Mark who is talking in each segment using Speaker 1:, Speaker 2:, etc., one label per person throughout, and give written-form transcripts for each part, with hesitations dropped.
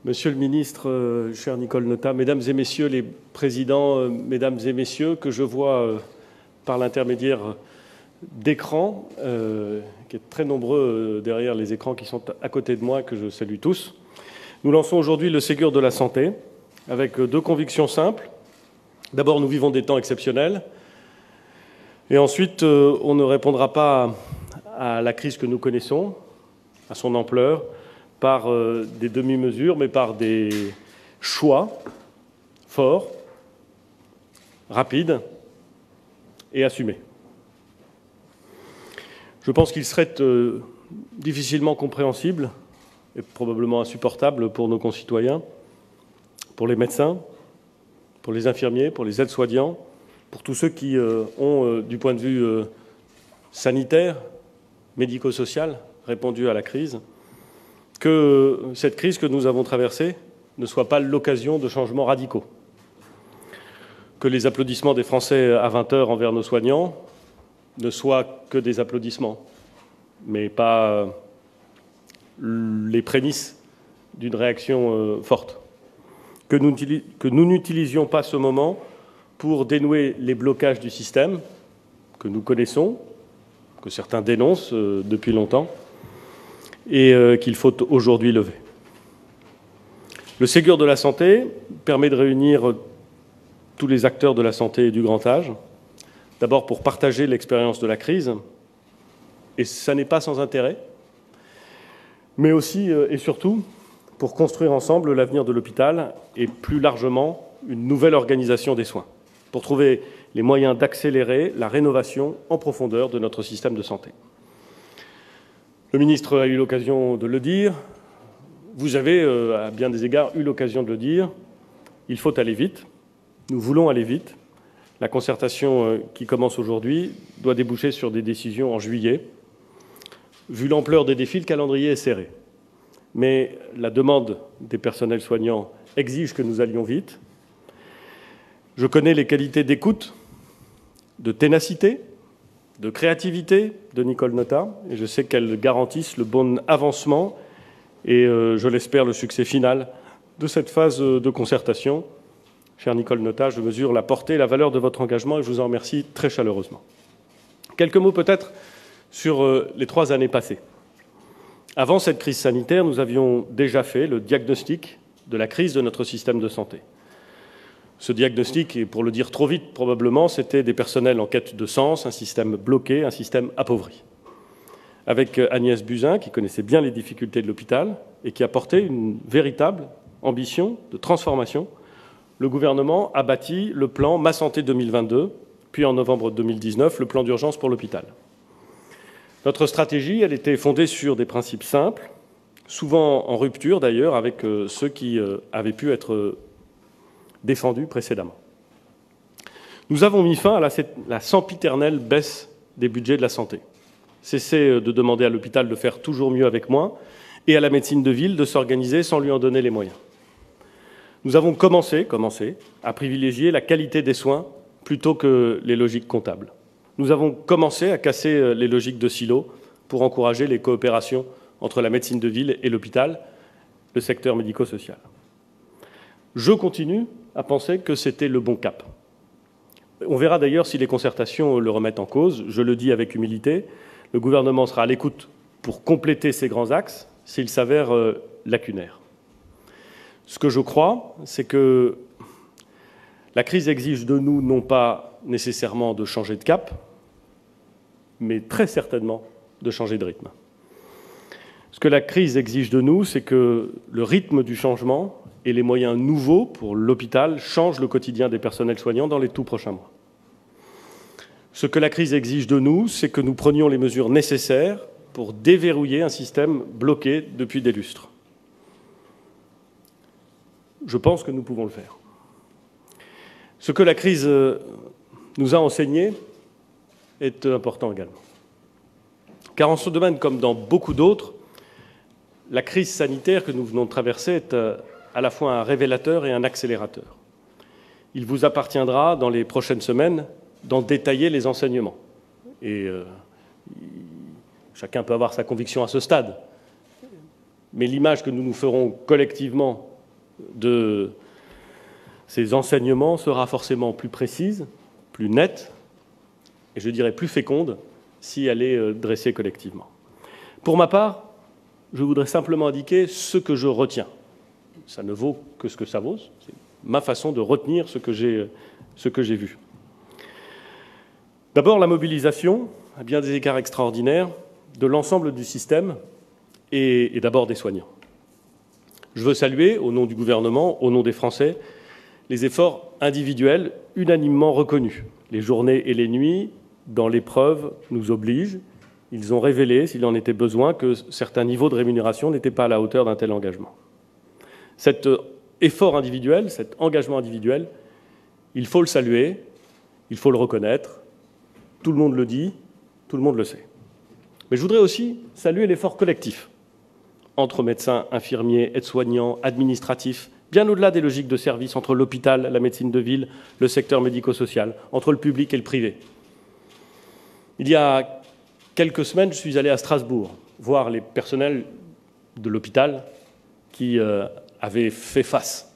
Speaker 1: Monsieur le ministre, cher Nicole Notat, mesdames et messieurs les présidents, mesdames et messieurs, que je vois par l'intermédiaire d'écrans, qui est très nombreux derrière les écrans qui sont à côté de moi, que je salue tous. Nous lançons aujourd'hui le Ségur de la santé avec deux convictions simples. D'abord, nous vivons des temps exceptionnels. Et ensuite, on ne répondra pas à la crise que nous connaissons, à son ampleur, par des demi-mesures, mais par des choix forts, rapides et assumés. Je pense qu'il serait difficilement compréhensible et probablement insupportable pour nos concitoyens, pour les médecins, pour les infirmiers, pour les aides-soignants, pour tous ceux qui ont, du point de vue sanitaire, médico-social, répondu à la crise, que cette crise que nous avons traversée ne soit pas l'occasion de changements radicaux. Que les applaudissements des Français à 20h envers nos soignants ne soient que des applaudissements, mais pas les prémices d'une réaction forte. Que nous n'utilisions pas ce moment pour dénouer les blocages du système que nous connaissons, que certains dénoncent depuis longtemps, et qu'il faut aujourd'hui lever. Le Ségur de la santé permet de réunir tous les acteurs de la santé et du grand âge, d'abord pour partager l'expérience de la crise, et ça n'est pas sans intérêt, mais aussi et surtout pour construire ensemble l'avenir de l'hôpital et plus largement une nouvelle organisation des soins, pour trouver les moyens d'accélérer la rénovation en profondeur de notre système de santé. Le ministre a eu l'occasion de le dire, vous avez, à bien des égards, eu l'occasion de le dire, il faut aller vite, nous voulons aller vite. La concertation qui commence aujourd'hui doit déboucher sur des décisions en juillet. Vu l'ampleur des défis, le calendrier est serré. Mais la demande des personnels soignants exige que nous allions vite. Je connais les qualités d'écoute, de ténacité, de créativité de Nicole Notat, et je sais qu'elles garantissent le bon avancement et, je l'espère, le succès final de cette phase de concertation. Chère Nicole Notat, je mesure la portée et la valeur de votre engagement et je vous en remercie très chaleureusement. Quelques mots peut-être sur les 3 années passées. Avant cette crise sanitaire, nous avions déjà fait le diagnostic de la crise de notre système de santé. Ce diagnostic, et pour le dire trop vite probablement, c'était des personnels en quête de sens, un système bloqué, un système appauvri. Avec Agnès Buzyn, qui connaissait bien les difficultés de l'hôpital et qui a porté une véritable ambition de transformation, le gouvernement a bâti le plan Ma Santé 2022, puis en novembre 2019, le plan d'urgence pour l'hôpital. Notre stratégie, elle était fondée sur des principes simples, souvent en rupture d'ailleurs avec ceux qui avaient pu être défendus précédemment. Nous avons mis fin à la sempiternelle baisse des budgets de la santé. Cessez de demander à l'hôpital de faire toujours mieux avec moins et à la médecine de ville de s'organiser sans lui en donner les moyens. Nous avons commencé à privilégier la qualité des soins plutôt que les logiques comptables. Nous avons commencé à casser les logiques de silos pour encourager les coopérations entre la médecine de ville et l'hôpital, le secteur médico-social. Je continue à penser que c'était le bon cap. On verra d'ailleurs si les concertations le remettent en cause. Je le dis avec humilité, le gouvernement sera à l'écoute pour compléter ces grands axes s'ils s'avèrent lacunaires. Ce que je crois, c'est que la crise exige de nous non pas nécessairement de changer de cap, mais très certainement de changer de rythme. Ce que la crise exige de nous, c'est que le rythme du changement et les moyens nouveaux pour l'hôpital changent le quotidien des personnels soignants dans les tout prochains mois. Ce que la crise exige de nous, c'est que nous prenions les mesures nécessaires pour déverrouiller un système bloqué depuis des lustres. Je pense que nous pouvons le faire. Ce que la crise nous a enseigné est important également. Car en ce domaine, comme dans beaucoup d'autres, la crise sanitaire que nous venons de traverser est à la fois un révélateur et un accélérateur. Il vous appartiendra, dans les prochaines semaines, d'en détailler les enseignements. Et chacun peut avoir sa conviction à ce stade. Mais l'image que nous nous ferons collectivement de ces enseignements sera forcément plus précise, plus nette, et je dirais plus féconde, si elle est dressée collectivement. Pour ma part, je voudrais simplement indiquer ce que je retiens. Ça ne vaut que ce que ça vaut, c'est ma façon de retenir ce que j'ai vu. D'abord, la mobilisation, à bien des égards extraordinaires, de l'ensemble du système et d'abord des soignants. Je veux saluer, au nom du gouvernement, au nom des Français, les efforts individuels unanimement reconnus. Les journées et les nuits, dans l'épreuve, nous obligent. Ils ont révélé, s'il en était besoin, que certains niveaux de rémunération n'étaient pas à la hauteur d'un tel engagement. Cet effort individuel, cet engagement individuel, il faut le saluer, il faut le reconnaître. Tout le monde le dit, tout le monde le sait. Mais je voudrais aussi saluer l'effort collectif entre médecins, infirmiers, aides-soignants, administratifs, bien au-delà des logiques de service, entre l'hôpital, la médecine de ville, le secteur médico-social, entre le public et le privé. Il y a quelques semaines, je suis allé à Strasbourg voir les personnels de l'hôpital qui avaient fait face.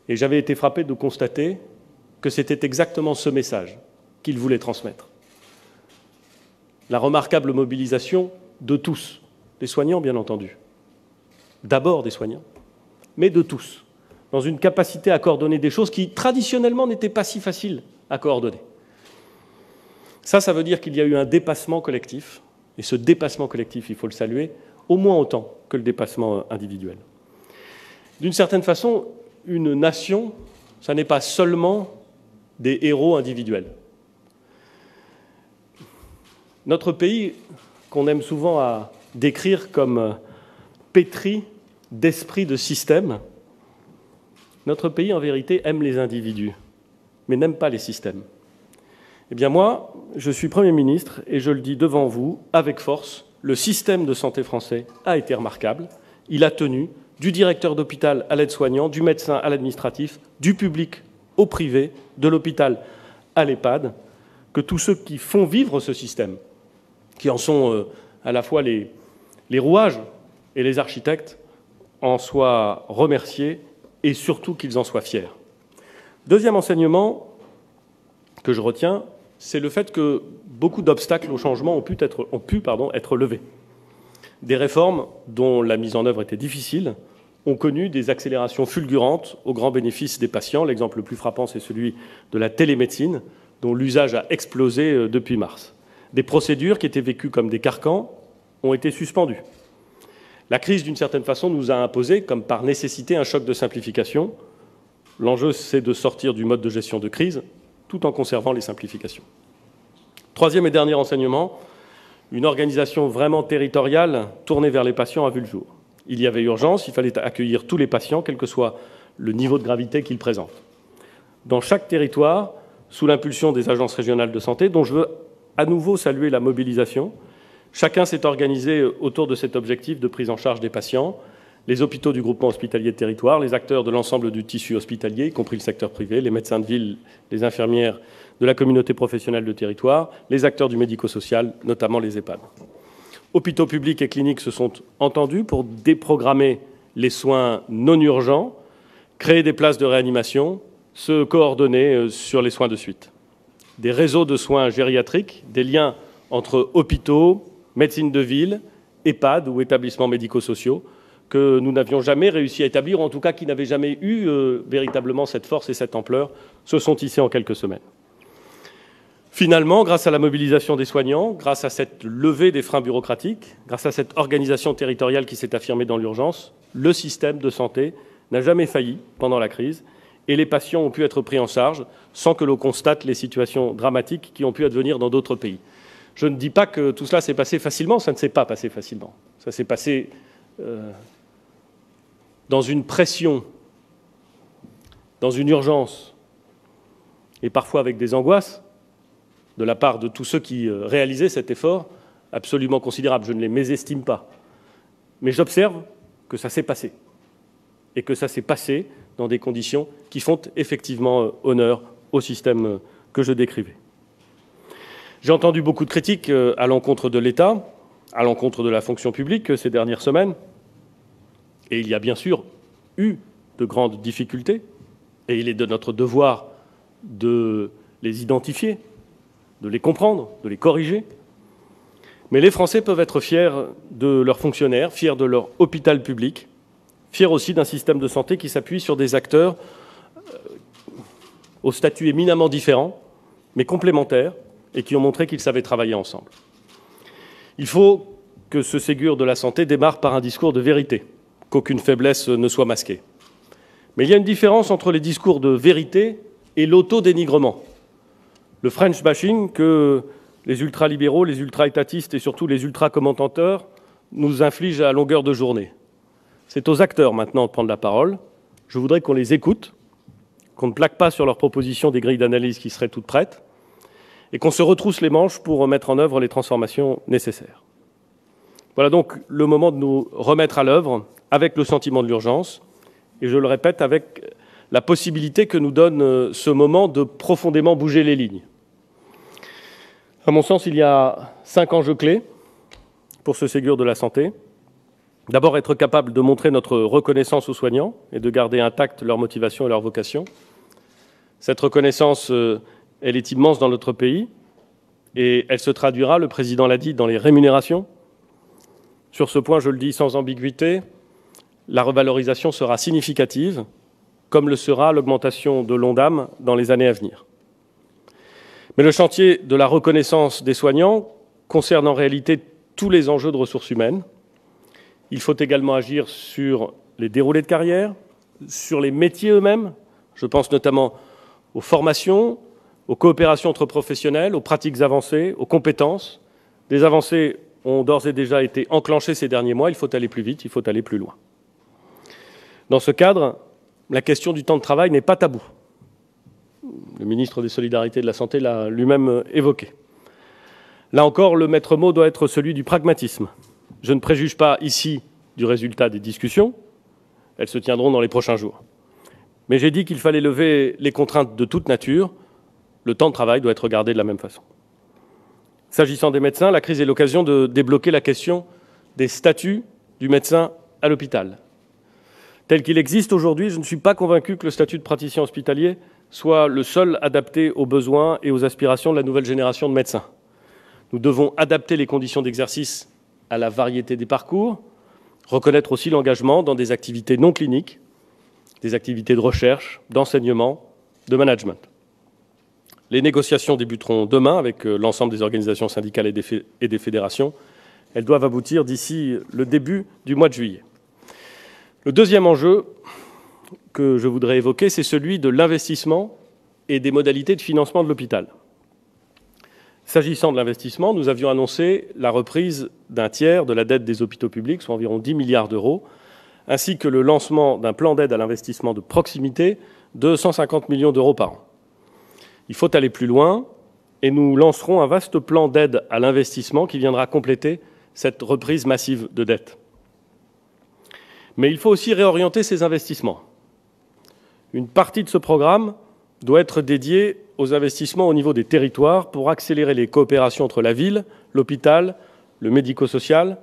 Speaker 1: Et j'avais été frappé de constater que c'était exactement ce message qu'ils voulaient transmettre. La remarquable mobilisation de tous, des soignants bien entendu, d'abord des soignants, mais de tous, dans une capacité à coordonner des choses qui traditionnellement n'étaient pas si faciles à coordonner. Ça veut dire qu'il y a eu un dépassement collectif, et ce dépassement collectif, il faut le saluer, au moins autant que le dépassement individuel. D'une certaine façon, une nation, ça n'est pas seulement des héros individuels. Notre pays, qu'on aime souvent à décrire comme pétri d'esprit de système, notre pays, en vérité, aime les individus, mais n'aime pas les systèmes. Eh bien moi, je suis Premier ministre et je le dis devant vous, avec force, le système de santé français a été remarquable. Il a tenu du directeur d'hôpital à l'aide-soignant, du médecin à l'administratif, du public au privé, de l'hôpital à l'EHPAD, que tous ceux qui font vivre ce système, qui en sont à la fois les rouages et les architectes, en soient remerciés et surtout qu'ils en soient fiers. Deuxième enseignement que je retiens, c'est le fait que beaucoup d'obstacles au changement ont pu être levés. Des réformes dont la mise en œuvre était difficile ont connu des accélérations fulgurantes au grand bénéfice des patients. L'exemple le plus frappant, c'est celui de la télémédecine, dont l'usage a explosé depuis mars. Des procédures qui étaient vécues comme des carcans ont été suspendues. La crise, d'une certaine façon, nous a imposé, comme par nécessité, un choc de simplification. L'enjeu, c'est de sortir du mode de gestion de crise, tout en conservant les simplifications. Troisième et dernier enseignement, une organisation vraiment territoriale tournée vers les patients a vu le jour. Il y avait urgence, il fallait accueillir tous les patients, quel que soit le niveau de gravité qu'ils présentent. Dans chaque territoire, sous l'impulsion des agences régionales de santé, dont je veux à nouveau saluer la mobilisation, chacun s'est organisé autour de cet objectif de prise en charge des patients. Les hôpitaux du groupement hospitalier de territoire, les acteurs de l'ensemble du tissu hospitalier, y compris le secteur privé, les médecins de ville, les infirmières de la communauté professionnelle de territoire, les acteurs du médico-social, notamment les EHPAD. Hôpitaux publics et cliniques se sont entendus pour déprogrammer les soins non urgents, créer des places de réanimation, se coordonner sur les soins de suite. Des réseaux de soins gériatriques, des liens entre hôpitaux, médecine de ville, EHPAD ou établissements médico-sociaux, que nous n'avions jamais réussi à établir, ou en tout cas qui n'avaient jamais eu véritablement cette force et cette ampleur, se sont tissés en quelques semaines. Finalement, grâce à la mobilisation des soignants, grâce à cette levée des freins bureaucratiques, grâce à cette organisation territoriale qui s'est affirmée dans l'urgence, le système de santé n'a jamais failli pendant la crise et les patients ont pu être pris en charge sans que l'on constate les situations dramatiques qui ont pu advenir dans d'autres pays. Je ne dis pas que tout cela s'est passé facilement, ça ne s'est pas passé facilement. Ça s'est passé dans une pression, dans une urgence et parfois avec des angoisses de la part de tous ceux qui réalisaient cet effort absolument considérable. Je ne les mésestime pas. Mais j'observe que ça s'est passé. Et que ça s'est passé dans des conditions qui font effectivement honneur au système que je décrivais. J'ai entendu beaucoup de critiques à l'encontre de l'État, à l'encontre de la fonction publique ces dernières semaines. Et il y a bien sûr eu de grandes difficultés, et il est de notre devoir de les identifier, de les comprendre, de les corriger. Mais les Français peuvent être fiers de leurs fonctionnaires, fiers de leur hôpital public, fiers aussi d'un système de santé qui s'appuie sur des acteurs au statut éminemment différent, mais complémentaires, et qui ont montré qu'ils savaient travailler ensemble. Il faut que ce Ségur de la santé démarre par un discours de vérité, qu'aucune faiblesse ne soit masquée. Mais il y a une différence entre les discours de vérité et l'autodénigrement. Le French bashing que les ultralibéraux, les ultra-étatistes et surtout les ultra-commentateurs nous infligent à longueur de journée. C'est aux acteurs maintenant de prendre la parole. Je voudrais qu'on les écoute, qu'on ne plaque pas sur leurs propositions des grilles d'analyse qui seraient toutes prêtes, et qu'on se retrousse les manches pour mettre en œuvre les transformations nécessaires. Voilà donc le moment de nous remettre à l'œuvre avec le sentiment de l'urgence, et je le répète, avec la possibilité que nous donne ce moment de profondément bouger les lignes. À mon sens, il y a 5 enjeux clés pour ce Ségur de la santé. D'abord, être capable de montrer notre reconnaissance aux soignants et de garder intacte leur motivation et leur vocation. Cette reconnaissance, elle est immense dans notre pays et elle se traduira, le président l'a dit, dans les rémunérations. Sur ce point, je le dis sans ambiguïté, la revalorisation sera significative, comme le sera l'augmentation de l'ONDAM dans les années à venir. Mais le chantier de la reconnaissance des soignants concerne en réalité tous les enjeux de ressources humaines. Il faut également agir sur les déroulés de carrière, sur les métiers eux-mêmes. Je pense notamment aux formations, aux coopérations entre professionnels, aux pratiques avancées, aux compétences. Des avancées ont d'ores et déjà été enclenchées ces derniers mois. Il faut aller plus vite, il faut aller plus loin. Dans ce cadre, la question du temps de travail n'est pas taboue. Le ministre des Solidarités et de la Santé l'a lui-même évoqué. Là encore, le maître mot doit être celui du pragmatisme. Je ne préjuge pas ici du résultat des discussions. Elles se tiendront dans les prochains jours. Mais j'ai dit qu'il fallait lever les contraintes de toute nature. Le temps de travail doit être regardé de la même façon. S'agissant des médecins, la crise est l'occasion de débloquer la question des statuts du médecin à l'hôpital. Tel qu'il existe aujourd'hui, je ne suis pas convaincu que le statut de praticien hospitalier soit le seul adapté aux besoins et aux aspirations de la nouvelle génération de médecins. Nous devons adapter les conditions d'exercice à la variété des parcours, reconnaître aussi l'engagement dans des activités non cliniques, des activités de recherche, d'enseignement, de management. Les négociations débuteront demain avec l'ensemble des organisations syndicales et des fédérations. Elles doivent aboutir d'ici le début du mois de juillet. Le deuxième enjeu que je voudrais évoquer, c'est celui de l'investissement et des modalités de financement de l'hôpital. S'agissant de l'investissement, nous avions annoncé la reprise d'un tiers de la dette des hôpitaux publics, soit environ 10 milliards d'euros, ainsi que le lancement d'un plan d'aide à l'investissement de proximité de 150 millions d'euros par an. Il faut aller plus loin et nous lancerons un vaste plan d'aide à l'investissement qui viendra compléter cette reprise massive de dette. Mais il faut aussi réorienter ces investissements. Une partie de ce programme doit être dédiée aux investissements au niveau des territoires pour accélérer les coopérations entre la ville, l'hôpital, le médico-social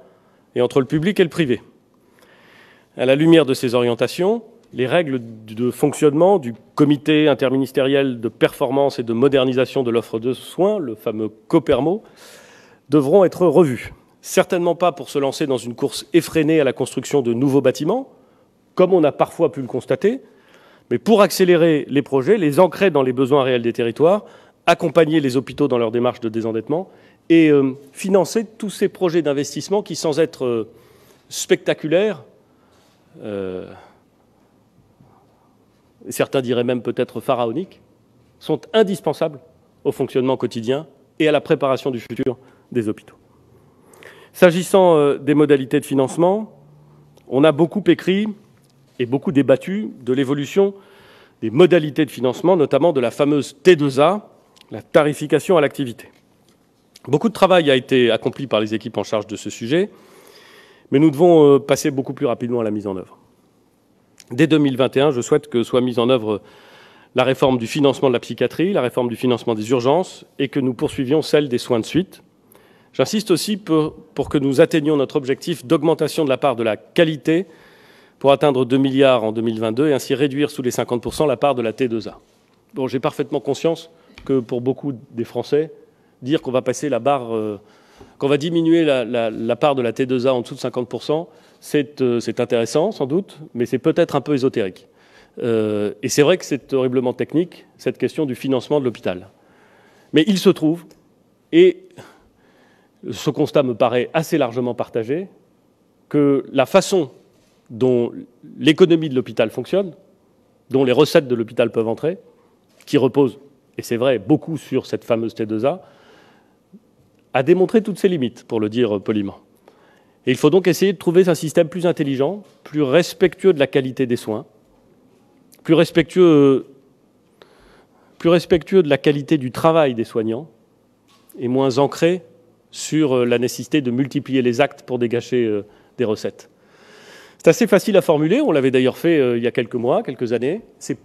Speaker 1: et entre le public et le privé. À la lumière de ces orientations, les règles de fonctionnement du comité interministériel de performance et de modernisation de l'offre de soins, le fameux COPERMO, devront être revues. Certainement pas pour se lancer dans une course effrénée à la construction de nouveaux bâtiments, comme on a parfois pu le constater, mais pour accélérer les projets, les ancrer dans les besoins réels des territoires, accompagner les hôpitaux dans leur démarche de désendettement et financer tous ces projets d'investissement qui, sans être spectaculaires, certains diraient même peut-être pharaoniques, sont indispensables au fonctionnement quotidien et à la préparation du futur des hôpitaux. S'agissant des modalités de financement, on a beaucoup écrit et beaucoup débattu de l'évolution des modalités de financement, notamment de la fameuse T2A, la tarification à l'activité. Beaucoup de travail a été accompli par les équipes en charge de ce sujet, mais nous devons passer beaucoup plus rapidement à la mise en œuvre. Dès 2021, je souhaite que soit mise en œuvre la réforme du financement de la psychiatrie, la réforme du financement des urgences et que nous poursuivions celle des soins de suite. J'insiste aussi pour que nous atteignions notre objectif d'augmentation de la part de la qualité pour atteindre 2 milliards en 2022 et ainsi réduire sous les 50% la part de la T2A. Bon, j'ai parfaitement conscience que pour beaucoup des Français, dire qu'on va passer la barre, qu'on va diminuer la part de la T2A en dessous de 50%, c'est intéressant sans doute, mais c'est peut-être un peu ésotérique. Et c'est vrai que c'est horriblement technique, cette question du financement de l'hôpital. Mais il se trouve, et ce constat me paraît assez largement partagé, que la façon dont l'économie de l'hôpital fonctionne, dont les recettes de l'hôpital peuvent entrer, qui repose, et c'est vrai, beaucoup sur cette fameuse T2A, a démontré toutes ses limites, pour le dire poliment. Et il faut donc essayer de trouver un système plus intelligent, plus respectueux de la qualité des soins, plus respectueux de la qualité du travail des soignants, et moins ancré sur la nécessité de multiplier les actes pour dégager des recettes. C'est assez facile à formuler, on l'avait d'ailleurs fait il y a quelques mois, quelques années. C'est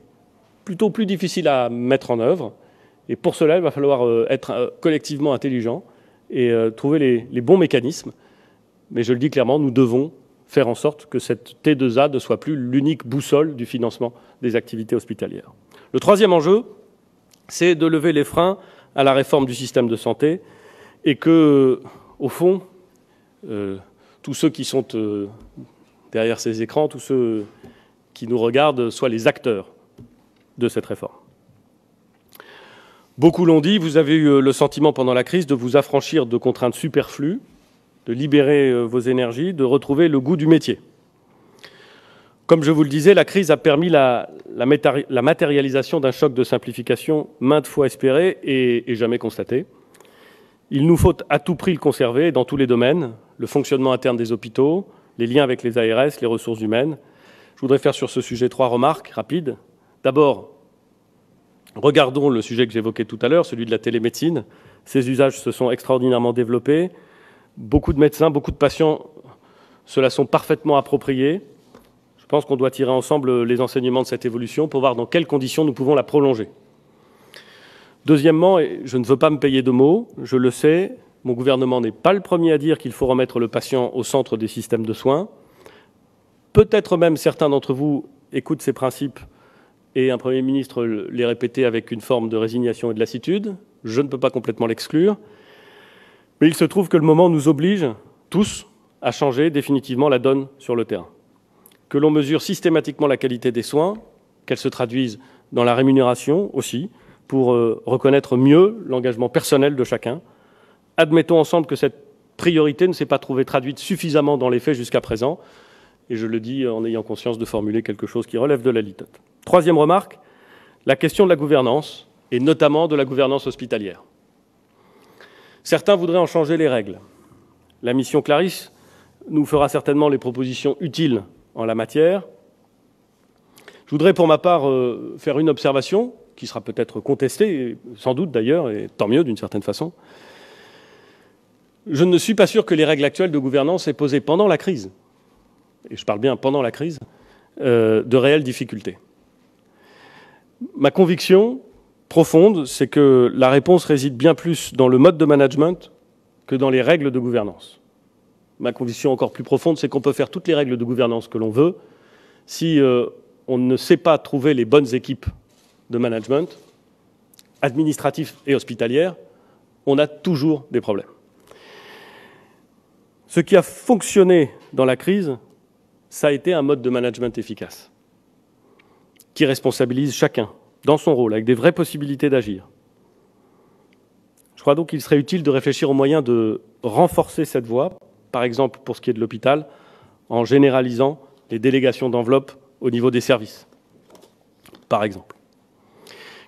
Speaker 1: plutôt plus difficile à mettre en œuvre. Et pour cela, il va falloir être collectivement intelligent et trouver les bons mécanismes. Mais je le dis clairement, nous devons faire en sorte que cette T2A ne soit plus l'unique boussole du financement des activités hospitalières. Le troisième enjeu, c'est de lever les freins à la réforme du système de santé et que, au fond, tous ceux qui sont derrière ces écrans, tous ceux qui nous regardent, soient les acteurs de cette réforme. Beaucoup l'ont dit, vous avez eu le sentiment pendant la crise de vous affranchir de contraintes superflues, de libérer vos énergies, de retrouver le goût du métier. Comme je vous le disais, la crise a permis la matérialisation d'un choc de simplification maintes fois espéré et jamais constaté. Il nous faut à tout prix le conserver dans tous les domaines, le fonctionnement interne des hôpitaux, les liens avec les ARS, les ressources humaines. Je voudrais faire sur ce sujet 3 remarques rapides. D'abord, regardons le sujet que j'évoquais tout à l'heure, celui de la télémédecine. Ces usages se sont extraordinairement développés. Beaucoup de médecins, beaucoup de patients se la sont parfaitement appropriés. Je pense qu'on doit tirer ensemble les enseignements de cette évolution pour voir dans quelles conditions nous pouvons la prolonger. Deuxièmement, et je ne veux pas me payer de mots, je le sais, mon gouvernement n'est pas le premier à dire qu'il faut remettre le patient au centre des systèmes de soins. Peut-être même certains d'entre vous écoutent ces principes et un Premier ministre les répétait avec une forme de résignation et de lassitude. Je ne peux pas complètement l'exclure. Mais il se trouve que le moment nous oblige tous à changer définitivement la donne sur le terrain. Que l'on mesure systématiquement la qualité des soins, qu'elle se traduise dans la rémunération aussi, pour reconnaître mieux l'engagement personnel de chacun. Admettons ensemble que cette priorité ne s'est pas trouvée traduite suffisamment dans les faits jusqu'à présent, et je le dis en ayant conscience de formuler quelque chose qui relève de la litote. Troisième remarque, la question de la gouvernance, et notamment de la gouvernance hospitalière. Certains voudraient en changer les règles. La mission Clarisse nous fera certainement les propositions utiles en la matière. Je voudrais pour ma part faire une observation, qui sera peut-être contestée, sans doute d'ailleurs, et tant mieux d'une certaine façon. Je ne suis pas sûr que les règles actuelles de gouvernance aient posé pendant la crise, et je parle bien pendant la crise, de réelles difficultés. Ma conviction profonde, c'est que la réponse réside bien plus dans le mode de management que dans les règles de gouvernance. Ma conviction encore plus profonde, c'est qu'on peut faire toutes les règles de gouvernance que l'on veut. Si on ne sait pas trouver les bonnes équipes de management, administratif et hospitalière, on a toujours des problèmes. Ce qui a fonctionné dans la crise, ça a été un mode de management efficace, qui responsabilise chacun dans son rôle, avec des vraies possibilités d'agir. Je crois donc qu'il serait utile de réfléchir aux moyens de renforcer cette voie, par exemple pour ce qui est de l'hôpital, en généralisant les délégations d'enveloppes au niveau des services, par exemple.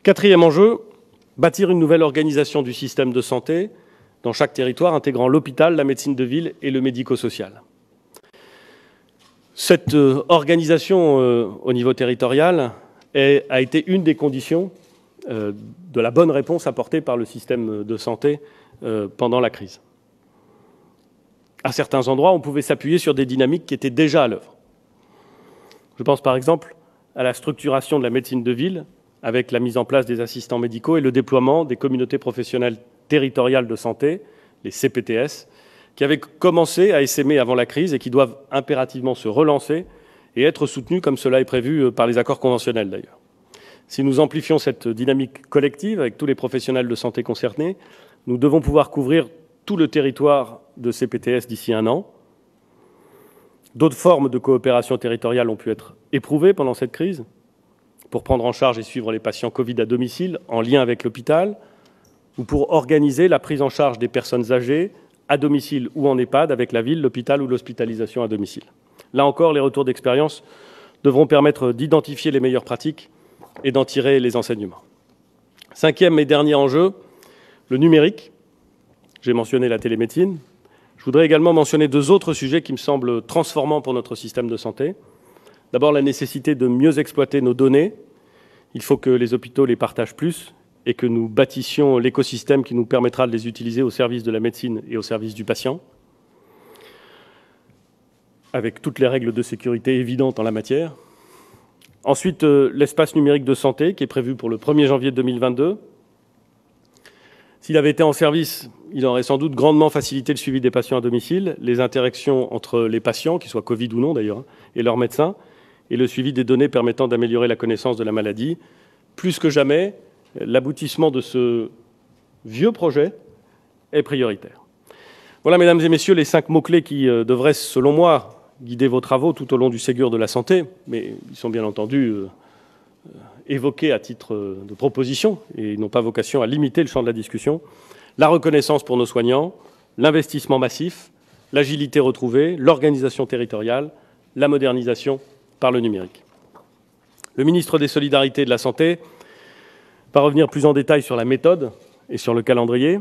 Speaker 1: Quatrième enjeu, bâtir une nouvelle organisation du système de santé dans chaque territoire, intégrant l'hôpital, la médecine de ville et le médico-social. Cette organisation au niveau territorial a été une des conditions de la bonne réponse apportée par le système de santé pendant la crise. À certains endroits, on pouvait s'appuyer sur des dynamiques qui étaient déjà à l'œuvre. Je pense par exemple à la structuration de la médecine de ville avec la mise en place des assistants médicaux et le déploiement des communautés professionnelles territoriales de santé, les CPTS, qui avaient commencé à essaimer avant la crise et qui doivent impérativement se relancer et être soutenus comme cela est prévu par les accords conventionnels d'ailleurs. Si nous amplifions cette dynamique collective avec tous les professionnels de santé concernés, nous devons pouvoir couvrir tout le territoire de CPTS d'ici 1 an. D'autres formes de coopération territoriale ont pu être éprouvées pendant cette crise pour prendre en charge et suivre les patients Covid à domicile en lien avec l'hôpital ou pour organiser la prise en charge des personnes âgées à domicile ou en EHPAD avec la ville, l'hôpital ou l'hospitalisation à domicile. Là encore, les retours d'expérience devront permettre d'identifier les meilleures pratiques et d'en tirer les enseignements. 5e et dernier enjeu, le numérique. J'ai mentionné la télémédecine. Je voudrais également mentionner 2 autres sujets qui me semblent transformants pour notre système de santé. D'abord, la nécessité de mieux exploiter nos données. Il faut que les hôpitaux les partagent plus et que nous bâtissions l'écosystème qui nous permettra de les utiliser au service de la médecine et au service du patient, avec toutes les règles de sécurité évidentes en la matière. Ensuite, l'espace numérique de santé, qui est prévu pour le 1er janvier 2022. S'il avait été en service, il aurait sans doute grandement facilité le suivi des patients à domicile, les interactions entre les patients, qu'ils soient Covid ou non d'ailleurs, et leurs médecins, et le suivi des données permettant d'améliorer la connaissance de la maladie. Plus que jamais, l'aboutissement de ce vieux projet est prioritaire. Voilà, mesdames et messieurs, les 5 mots-clés qui devraient, selon moi, guider vos travaux tout au long du Ségur de la santé, mais ils sont bien entendu évoqués à titre de proposition et n'ont pas vocation à limiter le champ de la discussion. La reconnaissance pour nos soignants, l'investissement massif, l'agilité retrouvée, l'organisation territoriale, la modernisation par le numérique. Le ministre des Solidarités et de la Santé va revenir plus en détail sur la méthode et sur le calendrier.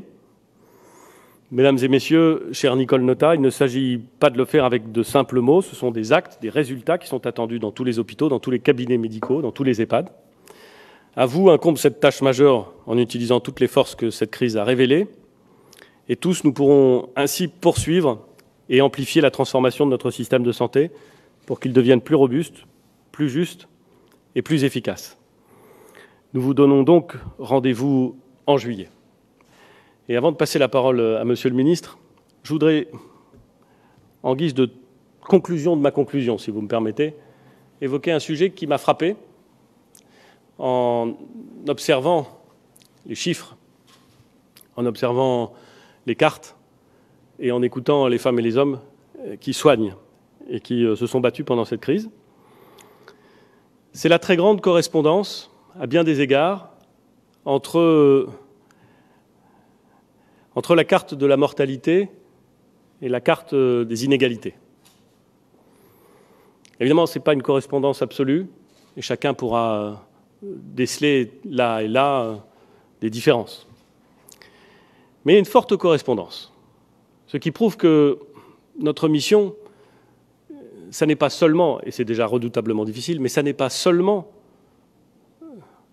Speaker 1: Mesdames et messieurs, cher Nicole Notat, il ne s'agit pas de le faire avec de simples mots, ce sont des actes, des résultats qui sont attendus dans tous les hôpitaux, dans tous les cabinets médicaux, dans tous les EHPAD. À vous incombe cette tâche majeure en utilisant toutes les forces que cette crise a révélées. Et tous, nous pourrons ainsi poursuivre et amplifier la transformation de notre système de santé pour qu'il devienne plus robuste, plus juste et plus efficace. Nous vous donnons donc rendez-vous en juillet. Et avant de passer la parole à Monsieur le ministre, je voudrais, en guise de conclusion de ma conclusion, si vous me permettez, évoquer un sujet qui m'a frappé en observant les chiffres, en observant les cartes et en écoutant les femmes et les hommes qui soignent et qui se sont battus pendant cette crise. C'est la très grande correspondance, à bien des égards, entre la carte de la mortalité et la carte des inégalités. Évidemment, ce n'est pas une correspondance absolue, et chacun pourra déceler là et là des différences. Mais il y a une forte correspondance, ce qui prouve que notre mission, ça n'est pas seulement, et c'est déjà redoutablement difficile, mais ça n'est pas seulement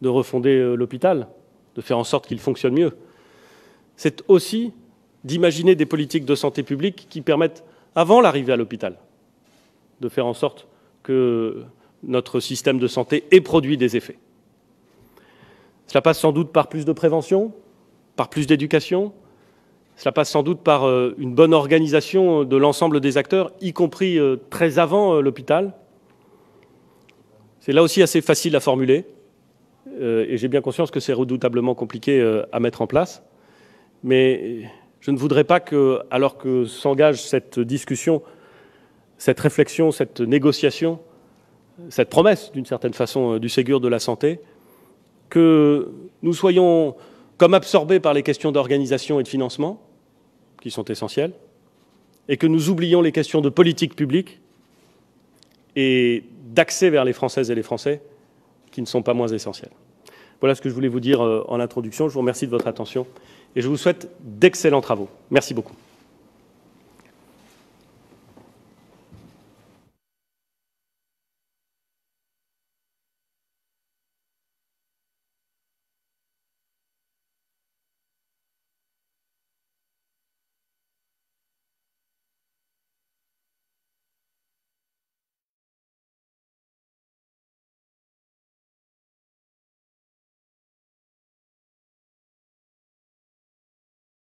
Speaker 1: de refonder l'hôpital, de faire en sorte qu'il fonctionne mieux. C'est aussi d'imaginer des politiques de santé publique qui permettent, avant l'arrivée à l'hôpital, de faire en sorte que notre système de santé ait produit des effets. Cela passe sans doute par plus de prévention, par plus d'éducation, cela passe sans doute par une bonne organisation de l'ensemble des acteurs, y compris très avant l'hôpital. C'est là aussi assez facile à formuler, et j'ai bien conscience que c'est redoutablement compliqué à mettre en place. Mais je ne voudrais pas que, alors que s'engage cette discussion, cette réflexion, cette négociation, cette promesse, d'une certaine façon, du Ségur de la santé, que nous soyons comme absorbés par les questions d'organisation et de financement, qui sont essentielles, et que nous oublions les questions de politique publique et d'accès vers les Françaises et les Français, qui ne sont pas moins essentielles. Voilà ce que je voulais vous dire en introduction. Je vous remercie de votre attention et je vous souhaite d'excellents travaux. Merci beaucoup.